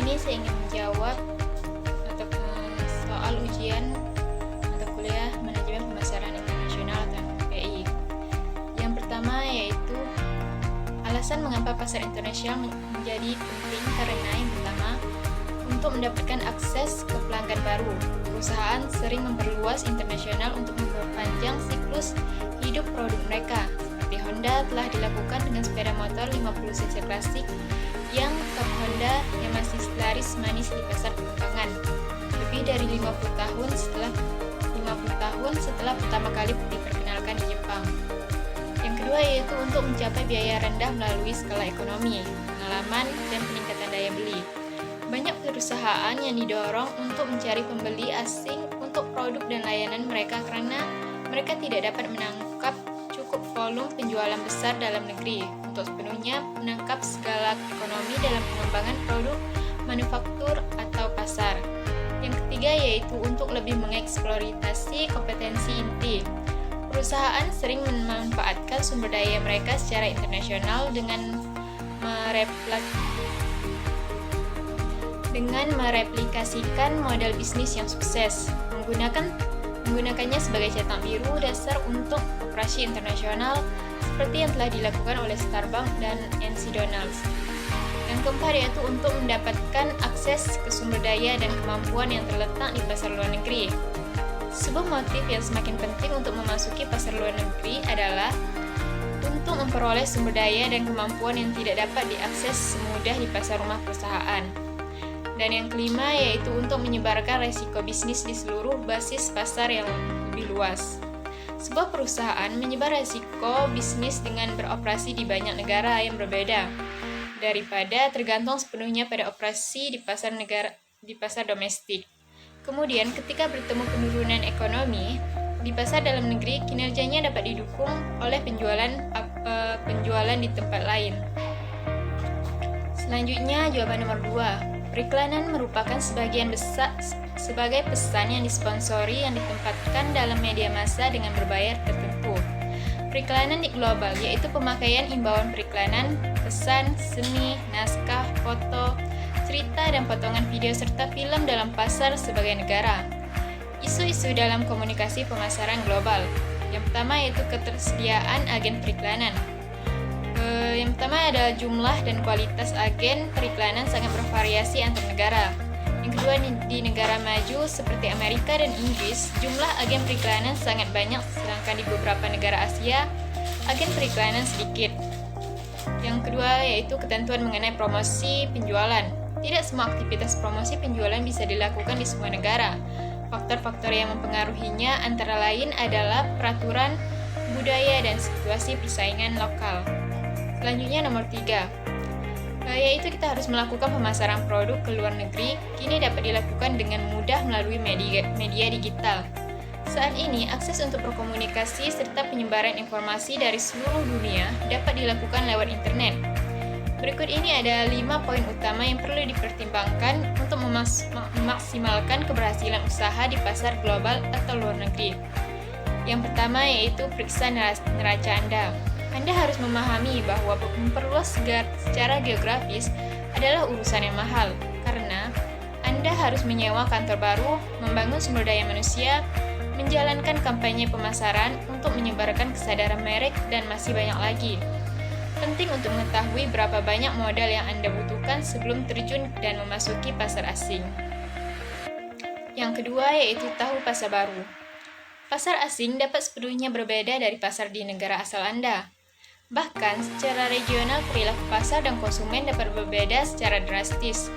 sini saya ingin menjawab soal ujian mata kuliah Manajemen Pemasaran Internasional atau MPI. Yang pertama yaitu alasan mengapa pasar internasional menjadi penting karena yang pertama, untuk mendapatkan akses ke pelanggan baru. Perusahaan sering memperluas internasional untuk memperpanjang siklus hidup produk mereka. Seperti Honda telah dilakukan dengan sepeda motor 50cc klasik yang Cup Honda yang masih laris manis di pasar pengembangan. Lebih dari 50 tahun setelah pertama kali diperkenalkan di Jepang. Yang kedua yaitu untuk mencapai biaya rendah melalui skala ekonomi, pengalaman, dan peningkatan daya beli. Banyak perusahaan yang didorong untuk mencari pembeli asing untuk produk dan layanan mereka karena mereka tidak dapat menangkap cukup volume penjualan besar dalam negeri untuk sepenuhnya menangkap skala ekonomi dalam pengembangan produk manufaktur atau pasar. Yang ketiga yaitu untuk lebih mengeksploitasi kompetensi inti. Perusahaan sering memanfaatkan sumber daya mereka secara internasional dengan mereplikasikan model bisnis yang sukses, menggunakannya sebagai cetak biru dasar untuk operasi internasional seperti yang telah dilakukan oleh Starbucks dan NC Donalds. Yang keempat yaitu untuk mendapatkan akses ke sumber daya dan kemampuan yang terletak di pasar luar negeri. Sebuah motif yang semakin penting untuk memasuki pasar luar negeri adalah untuk memperoleh sumber daya dan kemampuan yang tidak dapat diakses semudah di pasar rumah perusahaan. Dan yang kelima yaitu untuk menyebarkan resiko bisnis di seluruh basis pasar yang lebih luas. Sebuah perusahaan menyebar resiko bisnis dengan beroperasi di banyak negara yang berbeda, daripada tergantung sepenuhnya pada operasi di pasar domestik. Kemudian ketika bertemu penurunan ekonomi di pasar dalam negeri, kinerjanya dapat didukung oleh penjualan di tempat lain. Selanjutnya jawaban nomor 2. Periklanan merupakan sebagai pesan yang disponsori yang ditempatkan dalam media massa dengan berbayar tertentu. Periklanan di global yaitu pemakaian imbauan periklanan, pesan, seni, naskah, foto, cerita dan potongan video serta film dalam pasar sebagai negara. Isu-isu dalam komunikasi pemasaran global. Yang pertama yaitu ketersediaan agen periklanan. Yang pertama ada jumlah dan kualitas agen periklanan sangat bervariasi antar negara. Yang kedua di negara maju seperti Amerika dan Inggris, jumlah agen periklanan sangat banyak sedangkan di beberapa negara Asia, agen periklanan sedikit. Yang kedua yaitu ketentuan mengenai promosi penjualan. Tidak semua aktivitas promosi penjualan bisa dilakukan di semua negara. Faktor-faktor yang mempengaruhinya antara lain adalah peraturan, budaya, dan situasi persaingan lokal. Selanjutnya nomor 3, yaitu kita harus melakukan pemasaran produk ke luar negeri. Kini dapat dilakukan dengan mudah melalui media digital. Saat ini, akses untuk berkomunikasi serta penyebaran informasi dari seluruh dunia dapat dilakukan lewat internet. Berikut ini ada 5 poin utama yang perlu dipertimbangkan untuk memaksimalkan keberhasilan usaha di pasar global atau luar negeri. Yang pertama yaitu periksa neraca Anda. Anda harus memahami bahwa memperluas secara geografis adalah urusan yang mahal, karena Anda harus menyewa kantor baru, membangun sumber daya manusia, menjalankan kampanye pemasaran untuk menyebarkan kesadaran merek, dan masih banyak lagi. Penting untuk mengetahui berapa banyak modal yang Anda butuhkan sebelum terjun dan memasuki pasar asing. Yang kedua yaitu tahu pasar baru. Pasar asing dapat sepenuhnya berbeda dari pasar di negara asal Anda. Bahkan, secara regional perilaku pasar dan konsumen dapat berbeda secara drastis.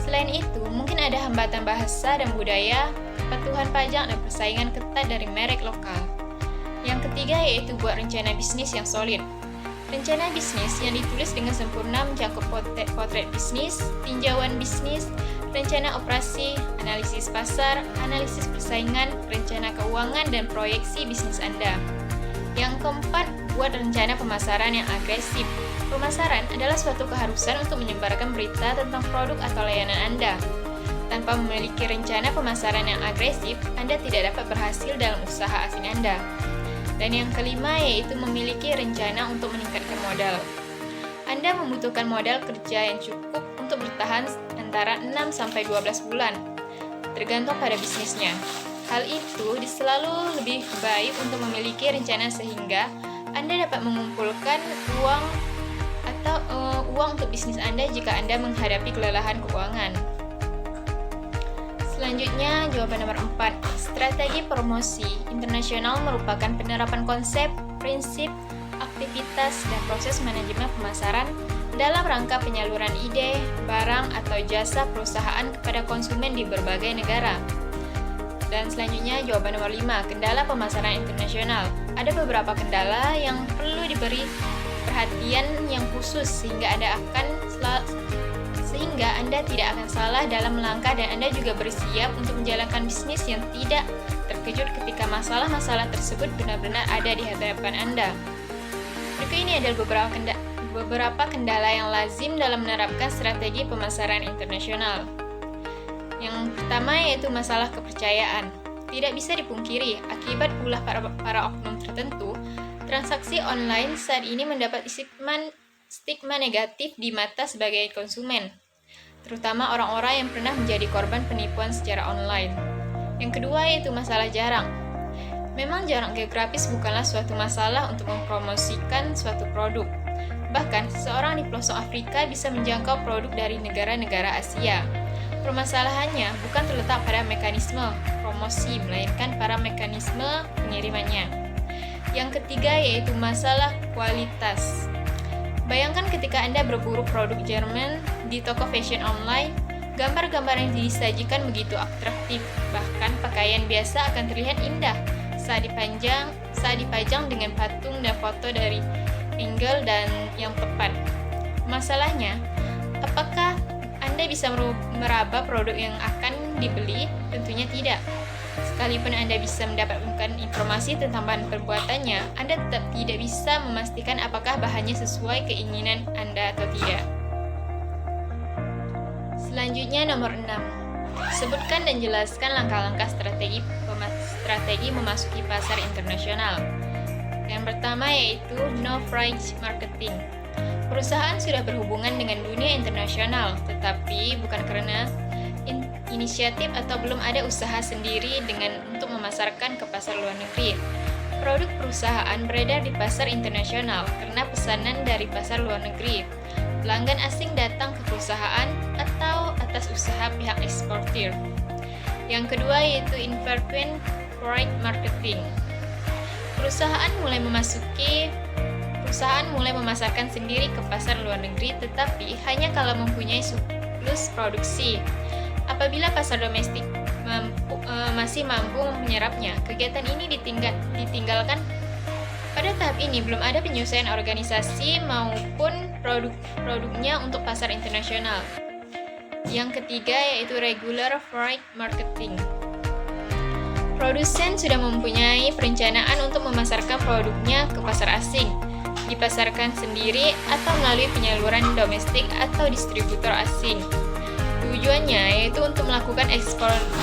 Selain itu, mungkin ada hambatan bahasa dan budaya, kepatuhan pajak, dan persaingan ketat dari merek lokal. Yang ketiga yaitu buat rencana bisnis yang solid. Rencana bisnis yang ditulis dengan sempurna mencakup potret bisnis, tinjauan bisnis, rencana operasi, analisis pasar, analisis persaingan, rencana keuangan, dan proyeksi bisnis Anda. Yang keempat, buat rencana pemasaran yang agresif. Pemasaran adalah suatu keharusan untuk menyebarkan berita tentang produk atau layanan Anda. Tanpa memiliki rencana pemasaran yang agresif, Anda tidak dapat berhasil dalam usaha asing Anda. Dan yang kelima yaitu memiliki rencana untuk meningkatkan modal. Anda membutuhkan modal kerja yang cukup untuk untuk bertahan antara 6-12 bulan, tergantung pada bisnisnya. Hal itu selalu lebih baik untuk memiliki rencana sehingga Anda dapat mengumpulkan uang untuk bisnis Anda jika Anda menghadapi kelelahan keuangan. Selanjutnya, jawaban nomor 4. Strategi promosi internasional merupakan penerapan konsep, prinsip, aktivitas, dan proses manajemen pemasaran dalam rangka penyaluran ide, barang, atau jasa perusahaan kepada konsumen di berbagai negara. Dan selanjutnya, jawaban nomor 5. Kendala pemasaran internasional. Ada beberapa kendala yang perlu diberi perhatian yang khusus sehingga Anda tidak akan salah dalam melangkah dan Anda juga bersiap untuk menjalankan bisnis yang tidak terkejut ketika masalah-masalah tersebut benar-benar ada di hadapan Anda. Berikut ini adalah beberapa kendala yang lazim dalam menerapkan strategi pemasaran internasional. Yang pertama yaitu masalah kepercayaan. Tidak bisa dipungkiri, akibat ulah para oknum tertentu, transaksi online saat ini mendapat stigma negatif di mata sebagai konsumen, terutama orang-orang yang pernah menjadi korban penipuan secara online. Yang kedua yaitu masalah jarak. Memang jarak geografis bukanlah suatu masalah untuk mempromosikan suatu produk. Bahkan, seseorang di pelosok Afrika bisa menjangkau produk dari negara-negara Asia. Permasalahannya bukan terletak pada mekanisme promosi, melainkan pada mekanisme pengirimannya. Yang ketiga yaitu masalah kualitas. Bayangkan ketika Anda berburu produk Jerman di toko fashion online, gambar-gambar yang disajikan begitu atraktif, bahkan pakaian biasa akan terlihat indah saat dipajang dengan patung dan foto dari angle dan yang tepat. Masalahnya, apakah Anda bisa meraba produk yang akan dibeli? Tentunya tidak. Sekalipun Anda bisa mendapatkan informasi tentang bahan pembuatannya, Anda tetap tidak bisa memastikan apakah bahannya sesuai keinginan Anda atau tidak. Selanjutnya nomor 6. Sebutkan dan jelaskan langkah-langkah strategi memasuki pasar internasional. Yang pertama yaitu no-frills marketing. Perusahaan sudah berhubungan dengan dunia internasional, tetapi bukan karena inisiatif atau belum ada usaha sendiri untuk memasarkan ke pasar luar negeri. Produk perusahaan beredar di pasar internasional karena pesanan dari pasar luar negeri. Pelanggan asing datang ke perusahaan atau atas usaha pihak eksportir. Yang kedua yaitu infrequent product marketing. Perusahaan mulai memasarkan sendiri ke pasar luar negeri, tetapi hanya kalau mempunyai surplus produksi. Apabila pasar domestik masih mampu menyerapnya, kegiatan ini ditinggalkan. Pada tahap ini belum ada penyesuaian organisasi maupun produknya untuk pasar internasional. Yang ketiga yaitu regular product marketing. Produsen sudah mempunyai perencanaan untuk memasarkan produknya ke pasar asing, dipasarkan sendiri atau melalui penyaluran domestik atau distributor asing. Tujuannya yaitu untuk melakukan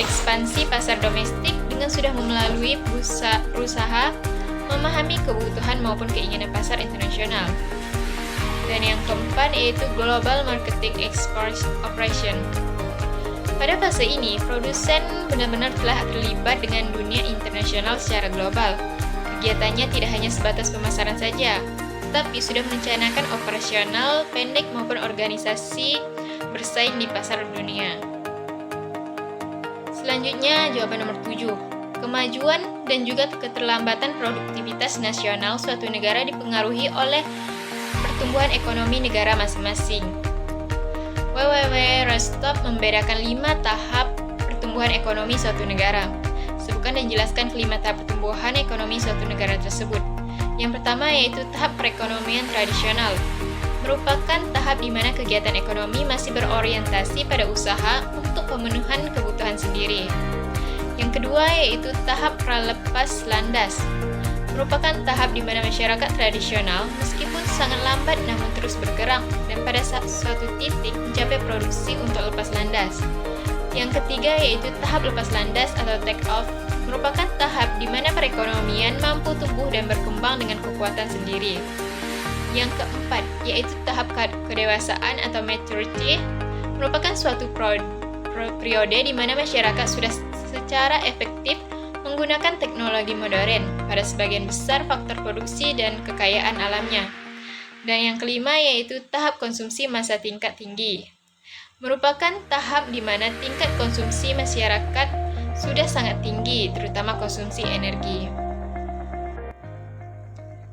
ekspansi pasar domestik dengan sudah melalui berusaha memahami kebutuhan maupun keinginan pasar internasional. Dan yang keempat yaitu global marketing export operation. Pada fase ini, produsen benar-benar telah terlibat dengan dunia internasional secara global. Kegiatannya tidak hanya sebatas pemasaran saja, tetapi sudah merencanakan operasional pendek maupun organisasi bersaing di pasar dunia. Selanjutnya, jawaban nomor 7. Kemajuan dan juga keterlambatan produktivitas nasional suatu negara dipengaruhi oleh pertumbuhan ekonomi negara masing-masing. Rostov membedakan 5 tahap pertumbuhan ekonomi suatu negara. Sebutkan dan jelaskan kelima tahap pertumbuhan ekonomi suatu negara tersebut. Yang pertama yaitu tahap perekonomian tradisional. Merupakan tahap di mana kegiatan ekonomi masih berorientasi pada usaha untuk pemenuhan kebutuhan sendiri. Yang kedua yaitu tahap pralepas landas. Merupakan tahap di mana masyarakat tradisional meskipun sangat lambat namun terus bergerak dan pada suatu titik mencapai produksi untuk lepas landas. Yang ketiga yaitu tahap lepas landas atau take off. Merupakan tahap di mana perekonomian mampu tumbuh dan berkembang dengan kekuatan sendiri. Yang keempat yaitu tahap kedewasaan atau maturity. merupakan suatu periode di mana masyarakat sudah secara efektif menggunakan teknologi modern pada sebagian besar faktor produksi dan kekayaan alamnya. Dan yang kelima yaitu tahap konsumsi masa tingkat tinggi. Merupakan tahap di mana tingkat konsumsi masyarakat sudah sangat tinggi, terutama konsumsi energi.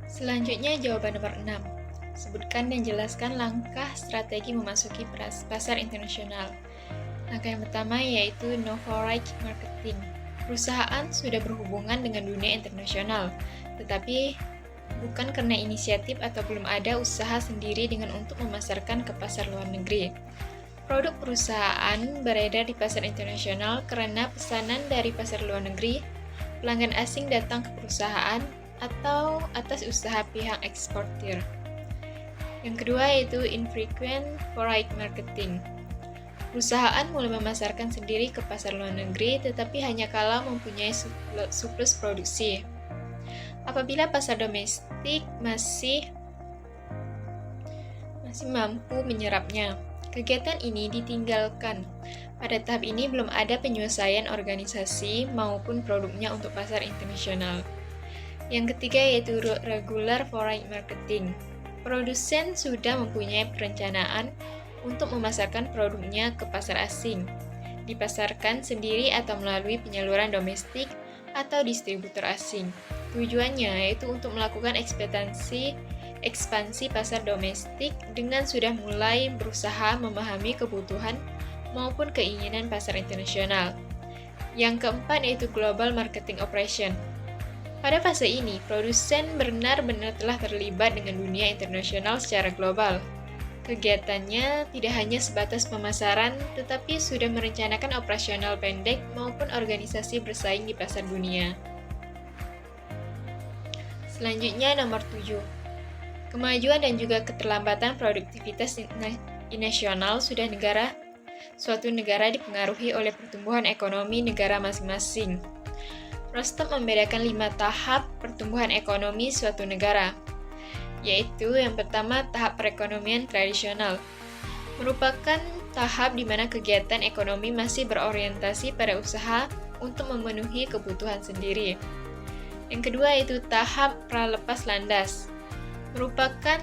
Selanjutnya jawaban nomor 6. Sebutkan dan jelaskan langkah strategi memasuki pasar internasional. Langkah yang pertama yaitu no-for-right marketing. Perusahaan sudah berhubungan dengan dunia internasional, tetapi bukan karena inisiatif atau belum ada usaha sendiri dengan untuk memasarkan ke pasar luar negeri. Produk perusahaan beredar di pasar internasional karena pesanan dari pasar luar negeri, pelanggan asing datang ke perusahaan, atau atas usaha pihak eksportir. Yang kedua yaitu infrequent foreign marketing. Perusahaan mulai memasarkan sendiri ke pasar luar negeri, tetapi hanya kalau mempunyai surplus produksi. Apabila pasar domestik masih mampu menyerapnya, kegiatan ini ditinggalkan. Pada tahap ini belum ada penyelesaian organisasi maupun produknya untuk pasar internasional. Yang ketiga yaitu regular foreign marketing. Produsen sudah mempunyai perencanaan untuk memasarkan produknya ke pasar asing, dipasarkan sendiri atau melalui penyaluran domestik atau distributor asing. Tujuannya yaitu untuk melakukan ekspansi pasar domestik dengan sudah mulai berusaha memahami kebutuhan maupun keinginan pasar internasional. Yang keempat yaitu global marketing operation. Pada fase ini, produsen benar-benar telah terlibat dengan dunia internasional secara global. Kegiatannya tidak hanya sebatas pemasaran, tetapi sudah merencanakan operasional pendek maupun organisasi bersaing di pasar dunia. Selanjutnya nomor 7. Kemajuan dan juga keterlambatan produktivitas nasional suatu negara dipengaruhi oleh pertumbuhan ekonomi negara masing-masing. Rostov membedakan 5 tahap pertumbuhan ekonomi suatu negara, yaitu yang pertama tahap perekonomian tradisional. Merupakan tahap di mana kegiatan ekonomi masih berorientasi pada usaha untuk memenuhi kebutuhan sendiri. Yang kedua yaitu tahap pralepas landas. Merupakan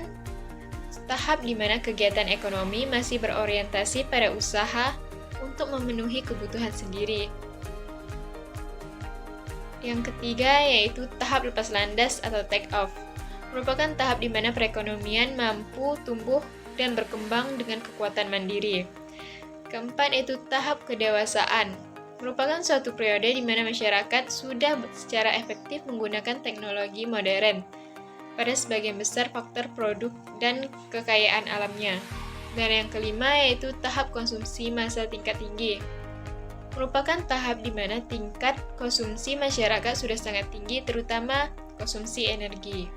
tahap di mana kegiatan ekonomi masih berorientasi pada usaha untuk memenuhi kebutuhan sendiri. Yang ketiga yaitu tahap lepas landas atau take off. Merupakan tahap di mana perekonomian mampu tumbuh dan berkembang dengan kekuatan mandiri. Keempat yaitu tahap kedewasaan. Merupakan suatu periode di mana masyarakat sudah secara efektif menggunakan teknologi modern pada sebagian besar faktor produk dan kekayaan alamnya. Dan yang kelima yaitu tahap konsumsi masa tingkat tinggi. Merupakan tahap di mana tingkat konsumsi masyarakat sudah sangat tinggi, terutama konsumsi energi.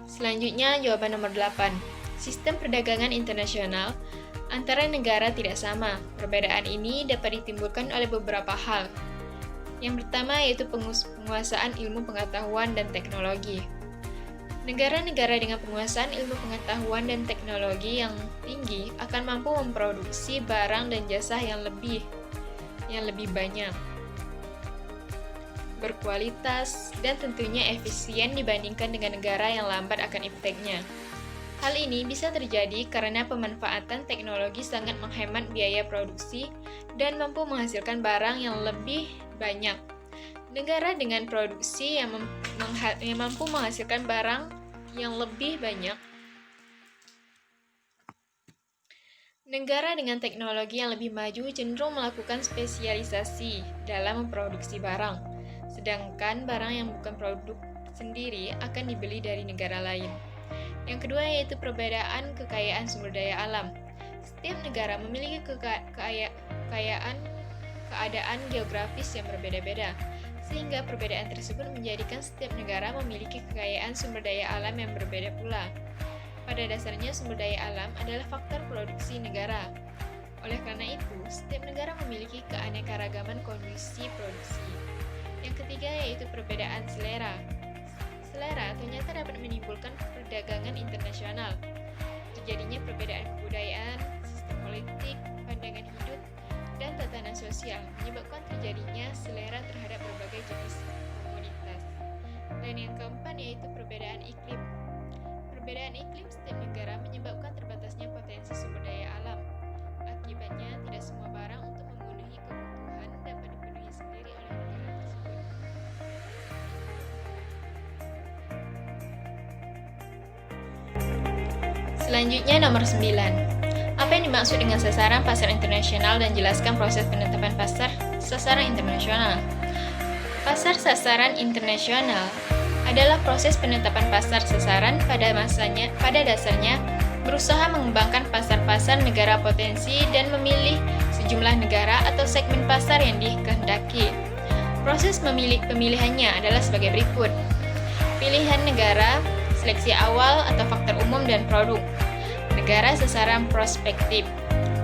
Selanjutnya, jawaban nomor 8. Sistem perdagangan internasional antara negara tidak sama. Perbedaan ini dapat ditimbulkan oleh beberapa hal. Yang pertama yaitu penguasaan ilmu pengetahuan dan teknologi. Negara-negara dengan penguasaan ilmu pengetahuan dan teknologi yang tinggi akan mampu memproduksi barang dan jasa yang lebih banyak, berkualitas, dan tentunya efisien dibandingkan dengan negara yang lambat akan efeknya. Hal ini bisa terjadi karena pemanfaatan teknologi sangat menghemat biaya produksi dan mampu menghasilkan barang yang lebih banyak. Negara dengan produksi yang mampu menghasilkan barang yang lebih banyak. Negara dengan teknologi yang lebih maju cenderung melakukan spesialisasi dalam memproduksi barang, sedangkan barang yang bukan produk sendiri akan dibeli dari negara lain. Yang kedua yaitu perbedaan kekayaan sumber daya alam. Setiap negara memiliki keadaan geografis yang berbeda-beda, sehingga perbedaan tersebut menjadikan setiap negara memiliki kekayaan sumber daya alam yang berbeda pula. Pada dasarnya, sumber daya alam adalah faktor produksi negara. Oleh karena itu, setiap negara memiliki keanekaragaman kondisi produksi. Yang ketiga yaitu perbedaan selera. Selera ternyata dapat menimbulkan perdagangan internasional. terjadinya perbedaan kebudayaan, sistem politik, pandangan hidup, dan tatanan sosial, menyebabkan terjadinya selera terhadap berbagai jenis komoditas. Dan yang keempat yaitu perbedaan iklim. Perbedaan iklim setiap negara menyebabkan terbatasnya potensi sumber daya alam. Akibatnya, tidak semua barang untuk memenuhi kebutuhan dapat dipenuhi sendiri oleh negara tersebut. Selanjutnya nomor 9. Apa yang dimaksud dengan sasaran pasar internasional dan jelaskan proses penetapan pasar sasaran internasional. Pasar sasaran internasional adalah proses penetapan pasar sasaran pada dasarnya berusaha mengembangkan pasar-pasar negara potensi dan memilih sejumlah negara atau segmen pasar yang dikehendaki. Proses pemilihannya adalah sebagai berikut. Pilihan negara, seleksi awal atau faktor umum dan produk. Negara sasaran prospektif.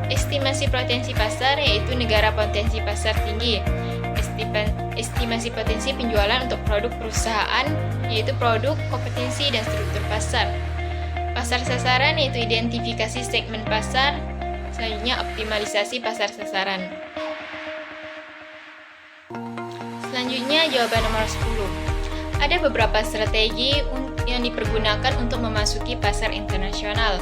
Estimasi potensi pasar yaitu negara potensi pasar tinggi. Estimasi potensi penjualan untuk produk perusahaan yaitu produk, kompetensi, dan struktur pasar. Pasar sasaran yaitu identifikasi segmen pasar. Selanjutnya optimalisasi pasar sasaran. Selanjutnya jawaban nomor 10. Ada beberapa strategi yang dipergunakan untuk memasuki pasar internasional.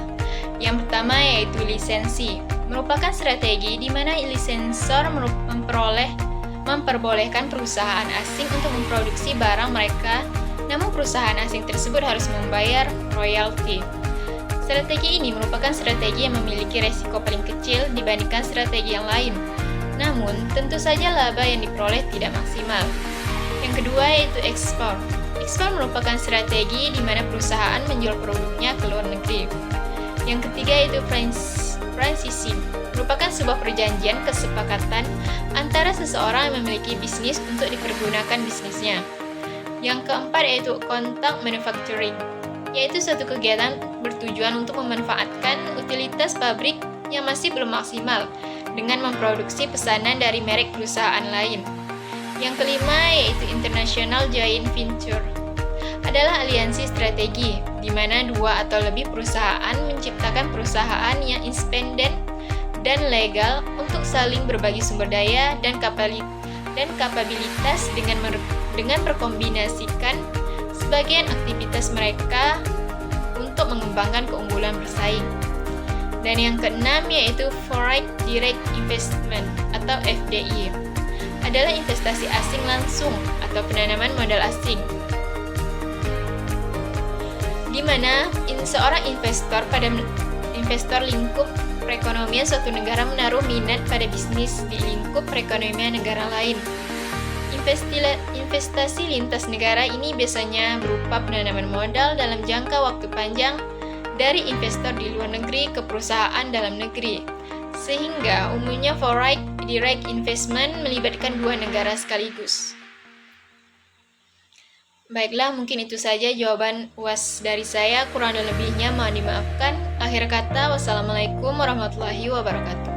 Yang pertama yaitu lisensi. Merupakan strategi di mana lisensor memperbolehkan perusahaan asing untuk memproduksi barang mereka, namun perusahaan asing tersebut harus membayar royalti. Strategi ini merupakan strategi yang memiliki resiko paling kecil dibandingkan strategi yang lain. Namun, tentu saja laba yang diperoleh tidak maksimal. Yang kedua yaitu ekspor. Ekspor merupakan strategi di mana perusahaan menjual produknya ke luar negeri. Yang ketiga yaitu franchising. Merupakan sebuah perjanjian kesepakatan antara seseorang yang memiliki bisnis untuk dipergunakan bisnisnya. Yang keempat yaitu contract manufacturing, yaitu suatu kegiatan bertujuan untuk memanfaatkan utilitas pabrik yang masih belum maksimal dengan memproduksi pesanan dari merek perusahaan lain. Yang kelima yaitu international joint venture, adalah aliansi strategi, di mana dua atau lebih perusahaan menciptakan perusahaan yang independen dan legal untuk saling berbagi sumber daya dan kapabilitas dengan berkombinasikan sebagian aktivitas mereka untuk mengembangkan keunggulan bersaing. Dan yang keenam yaitu Foreign Direct Investment atau FDI, adalah investasi asing langsung atau penanaman modal asing, di mana seorang investor lingkup perekonomian suatu negara menaruh minat pada bisnis di lingkup perekonomian negara lain. Investasi lintas negara ini biasanya berupa penanaman modal dalam jangka waktu panjang dari investor di luar negeri ke perusahaan dalam negeri, sehingga umumnya foreign direct investment melibatkan dua negara sekaligus. Baiklah, mungkin itu saja jawaban UAS dari saya. Kurang dan lebihnya mohon dimaafkan. Akhir kata, wassalamualaikum warahmatullahi wabarakatuh.